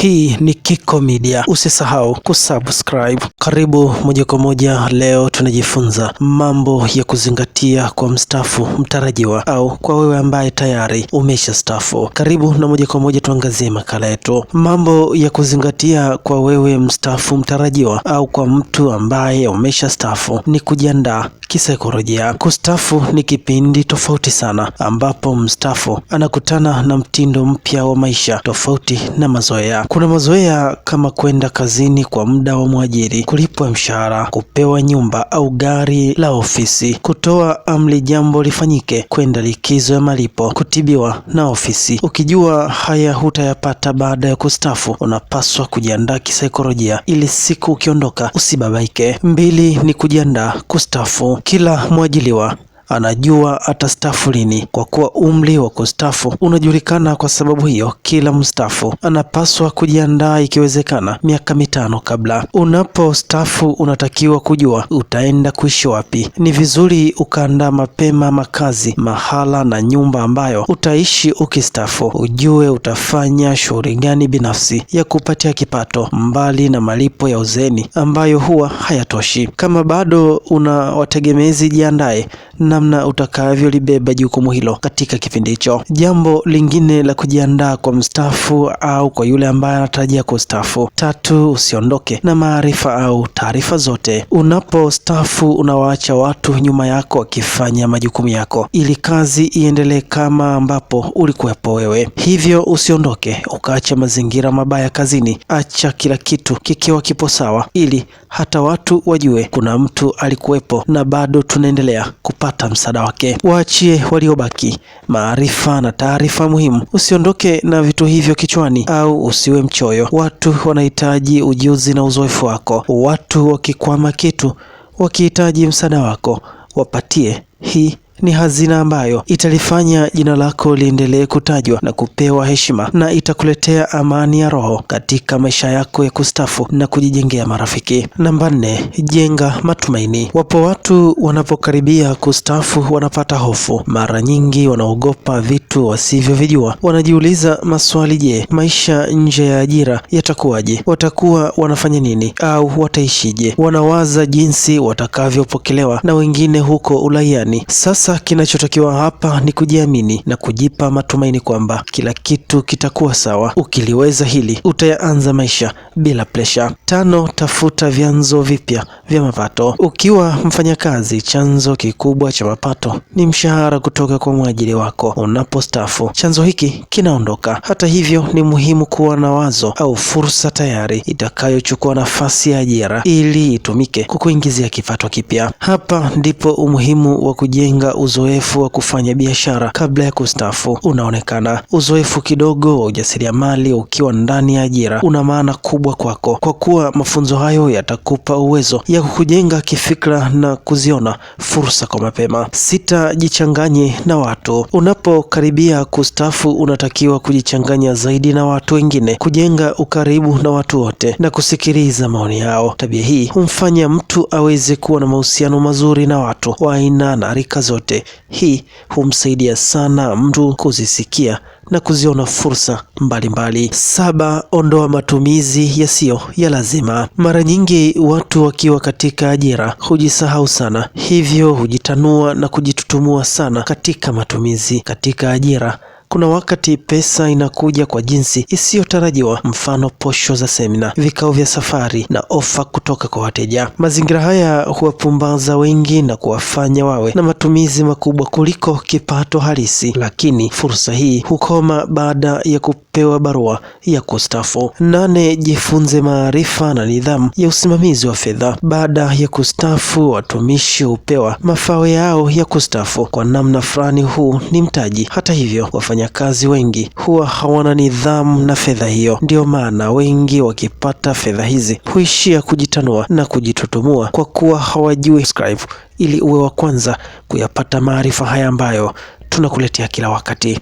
Hii ni Kiko Media. Usisahau kusubscribe. Karibu moja kwa moja. Leo tunajifunza mambo ya kuzingatia kwa mstaafu mtarajiwa au kwa wewe ambaye tayari umeshastaafu. Karibu na moja kwa moja tuangazie makala yetu. Mambo ya kuzingatia kwa wewe mstaafu mtarajiwa au kwa mtu ambaye umeshastaafu ni kujiandaa kisaikolojia. Kustaafu ni kipindi tofauti sana ambapo mstaafu anakutana na mtindo mpya wa maisha tofauti na mazoea. Kuna mazoea kama kwenda kazini kwa muda wa mwajiri, kulipwa mshahara, kupewa nyumba au gari la ofisi, kutoa amri jambo lifanyike, kwenda likizo ya malipo, kutibiwa na ofisi. Ukijua haya hutayapata baada ya kustaafu, unapaswa kujiandaa kisaikolojia ili siku ukiondoka usibabaike. 2 ni kujiandaa kustaafu. Kila mwajiliwa anajua atastaafu lini. Kwa kuwa umri wa kustaafu unajulikana, kwa sababu hiyo kila mstaafu anapaswa kujiandaa ikiwezekana miaka 5 kabla. Unapostaafu unatakiwa kujua utaenda kuishi wapi. Ni vizuri ukaandaa mapema makazi, mahala na nyumba ambayo utaishi ukistaafu. Ujue utafanya shughuli gani binafsi ya kupatia kipato mbali na malipo ya uzeeni ambayo huwa hayatoshi. Kama bado una wategemezi, jiandae namna utakavyolibeba jukumu hilo katika kipindi hicho. Jambo lingine la kujiandaa kwa mstaafu au kwa yule ambaye anatarajia kustaafu. 3, usiondoke na maarifa au taarifa zote. Unapostaafu unawaacha watu nyuma yako wakifanya majukumu yako ili kazi iendelee kama ambapo ulikuwepo wewe. Hivyo usiondoke ukaacha mazingira mabaya kazini. Acha kila kitu kikiwa kipo sawa ili hata watu wajue kuna mtu alikuwepo na bado tunaendelea kupata msaada wake. Waachie waliobaki maarifa na taarifa muhimu. Usiondoke na vitu hivyo kichwani au usiwe mchoyo. Watu wanahitaji ujuzi na uzoefu wako. Watu wakikwama kitu, wakihitaji msaada wako, wapatie. Hii ni hazina ambayo italifanya jina lako liendelee kutajwa na kupewa heshima, na itakuletea amani ya roho katika maisha yako ya kustaafu na kujijengea marafiki. Namba 4, jenga matumaini. Wapo watu wanapokaribia kustaafu wanapata hofu. Mara nyingi wanaogopa vitu wasivyovijua. Wanajiuliza maswali: je, maisha nje ya ajira yatakuwaje? Watakuwa wanafanya nini au wataishije? Wanawaza jinsi watakavyopokelewa na wengine huko uraiani. Sasa kinachotakiwa hapa ni kujiamini na kujipa matumaini kwamba kila kitu kitakuwa sawa. Ukiliweza hili, utayaanza maisha bila presha. 5, tafuta vyanzo vipya vya mapato. Ukiwa mfanyakazi, chanzo kikubwa cha mapato ni mshahara kutoka kwa mwajiri wako. Unapostaafu, chanzo hiki kinaondoka. Hata hivyo, ni muhimu kuwa na wazo au fursa tayari itakayochukua nafasi ya ajira ili itumike kukuingizia kipato kipya. Hapa ndipo umuhimu wa kujenga uzoefu wa kufanya biashara kabla ya kustaafu unaonekana. Uzoefu kidogo wa ujasiriamali ukiwa ndani ya ajira una maana kubwa kwako, kwa kuwa mafunzo hayo yatakupa uwezo ya kukujenga kifikra na kuziona fursa kwa mapema. 6, jichanganye na watu. Unapokaribia kustaafu unatakiwa kujichanganya zaidi na watu wengine, kujenga ukaribu na watu wote na kusikiliza maoni yao. Tabia hii humfanya mtu aweze kuwa na mahusiano mazuri na watu wa aina na rika zote. Hii humsaidia sana mtu kuzisikia na kuziona fursa mbalimbali. 7, ondoa matumizi yasiyo ya lazima. Mara nyingi watu wakiwa katika ajira hujisahau sana, hivyo hujitanua na kujitutumua sana katika matumizi. Katika ajira kuna wakati pesa inakuja kwa jinsi isiyotarajiwa, mfano posho za semina, vikao vya safari na ofa kutoka kwa wateja. Mazingira haya huwapumbaza wengi na kuwafanya wawe na matumizi makubwa kuliko kipato halisi, lakini fursa hii hukoma baada ya kupewa barua ya kustaafu. 8, jifunze maarifa na nidhamu ya usimamizi wa fedha. Baada ya kustaafu, watumishi hupewa mafao yao ya kustaafu. Kwa namna fulani huu ni mtaji. Hata hivyo, wafanyakazi wengi huwa hawana nidhamu na fedha hiyo. Ndio maana wengi wakipata fedha hizi huishia kujitanua na kujitutumua kwa kuwa hawajui. Subscribe ili uwe wa kwanza kuyapata maarifa haya ambayo tunakuletea kila wakati.